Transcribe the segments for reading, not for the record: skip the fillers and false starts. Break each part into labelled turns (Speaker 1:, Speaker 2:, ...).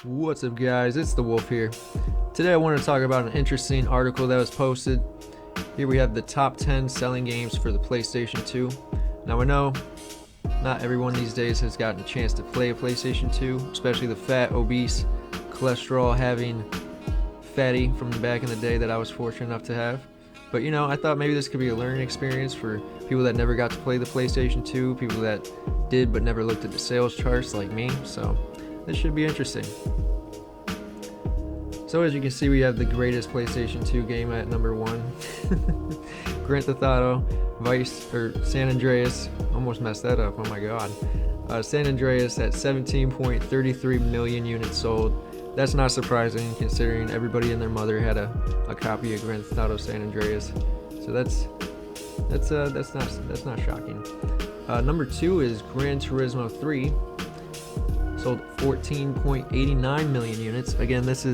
Speaker 1: What's up, guys? It's the Wolf here. Today I want to talk about an interesting article that was posted. Here we have the top 10 selling games for the PlayStation 2. Now I know not everyone these days has gotten a chance to play a PlayStation 2, especially the fat, obese, cholesterol having fatty from back in the day that I was fortunate enough to have. But I thought maybe this could be a learning experience for people that never got to play the PlayStation 2, people that did but never looked at the sales charts like me. So this should be interesting. So as you can see, we have the greatest PlayStation 2 game at number 1. Grand Theft Auto, San Andreas. Almost messed that up, oh my god. San Andreas at 17.33 million units sold. That's not surprising considering everybody and their mother had a copy of Grand Theft Auto San Andreas. So that's not shocking. Number 2 is Gran Turismo 3. Sold 14.89 million units. Again, that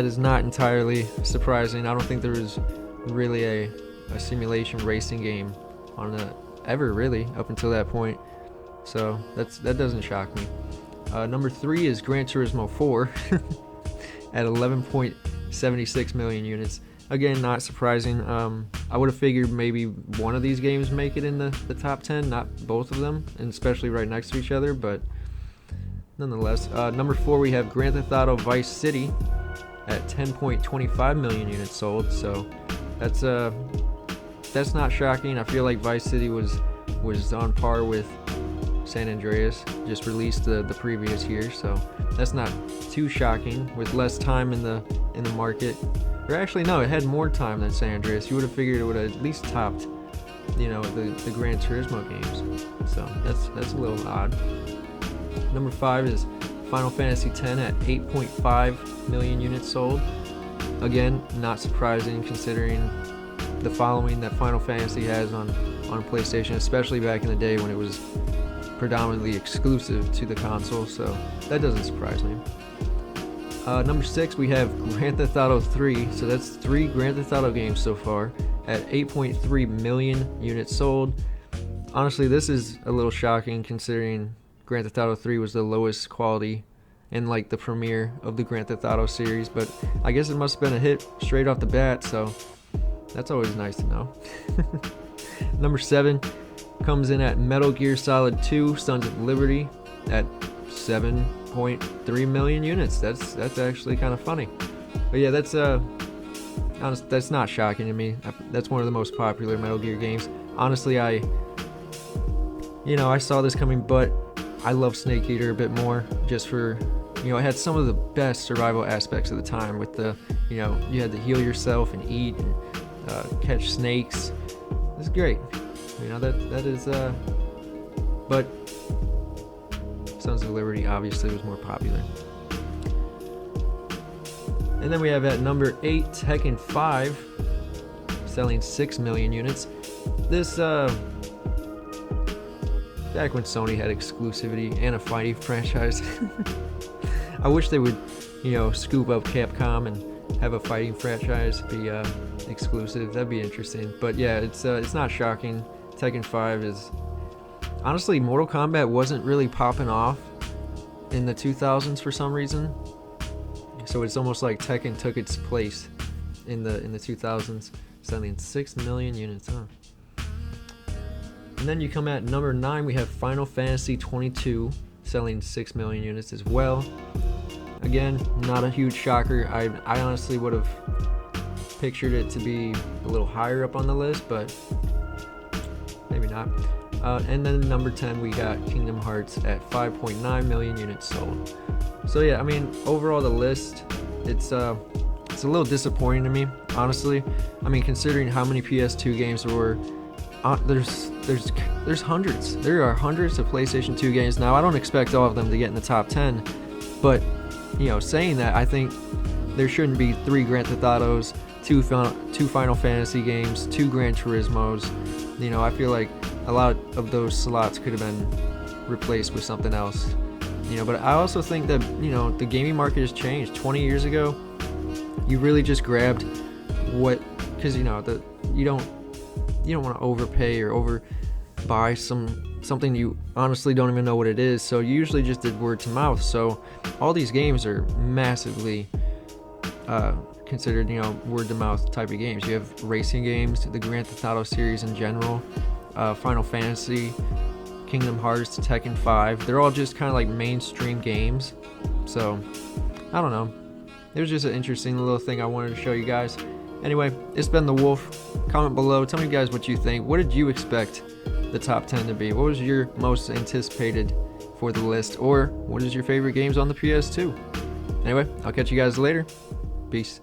Speaker 1: is not entirely surprising. I don't think there was really a simulation racing game on ever really up until that point. So that doesn't shock me. Number 3 is Gran Turismo 4 at 11.76 million units. Again, not surprising. I would have figured maybe one of these games make it in the top 10, not both of them, and especially right next to each other, but nonetheless. Number 4, we have Grand Theft Auto Vice City at 10.25 million units sold. So that's not shocking. I feel like Vice City was on par with San Andreas, just released the previous year, so that's not too shocking with less time in the market. Or actually, no, it had more time than San Andreas. You would have figured it would have at least topped, the Gran Turismo games. So that's a little odd. Number 5 is Final Fantasy X at 8.5 million units sold. Again, not surprising considering the following that Final Fantasy has on PlayStation, especially back in the day when it was predominantly exclusive to the console, so that doesn't surprise me. Number 6, we have Grand Theft Auto 3, so that's 3 Grand Theft Auto games so far at 8.3 million units sold. Honestly, this is a little shocking considering Grand Theft Auto 3 was the lowest quality and like the premiere of the Grand Theft Auto series, but I guess it must have been a hit straight off the bat, so that's always nice to know. Number 7 comes in at Metal Gear Solid 2 Sons of Liberty at 7.3 million units. That's actually kind of funny. But yeah, that's not shocking to me. That's one of the most popular Metal Gear games. Honestly, I saw this coming, but I love Snake Eater a bit more just for, it had some of the best survival aspects of the time with the, you had to heal yourself and eat and catch snakes. It's great. That is, but Sons of Liberty obviously was more popular. And then we have at number 8, Tekken 5, selling 6 million units. This, back when Sony had exclusivity and a fighting franchise. I wish they would, scoop up Capcom and have a fighting franchise be exclusive. That'd be interesting. But yeah, it's not shocking. Tekken 5 is honestly, Mortal Kombat wasn't really popping off in the 2000s for some reason, so it's almost like Tekken took its place in the 2000s, selling 6 million units. And then you come at number 9, we have Final Fantasy 22 selling 6 million units as well. Again, not a huge shocker. I honestly would have pictured it to be a little higher up on the list, but maybe not. And then number 10, we got Kingdom Hearts at 5.9 million units sold. So yeah, I mean, overall the list, it's a little disappointing to me, honestly. I mean, considering how many PS2 games there were, there's hundreds. There are hundreds of PlayStation 2 games. Now, I don't expect all of them to get in the top 10, but saying that, I think there shouldn't be 3 Grand Theft Autos, 2 Final Fantasy games, 2 Gran Turismos. I feel like a lot of those slots could have been replaced with something else. But I also think that, the gaming market has changed. 20 years ago, you really just grabbed what, because you don't want to overpay or buy something you honestly don't even know what it is. So you usually just did word to mouth. So all these games are massively considered, you know, word to mouth type of games. You have racing games, the Grand Theft Auto series in general, Final Fantasy, Kingdom Hearts, Tekken 5. They're all just kind of like mainstream games. So I don't know. It was just an interesting little thing I wanted to show you guys. Anyway, it's been the Wolf. Comment below. Tell me guys what you think. What did you expect the top 10 to be? What was your most anticipated for the list? Or what is your favorite games on the PS2? Anyway, I'll catch you guys later. Peace.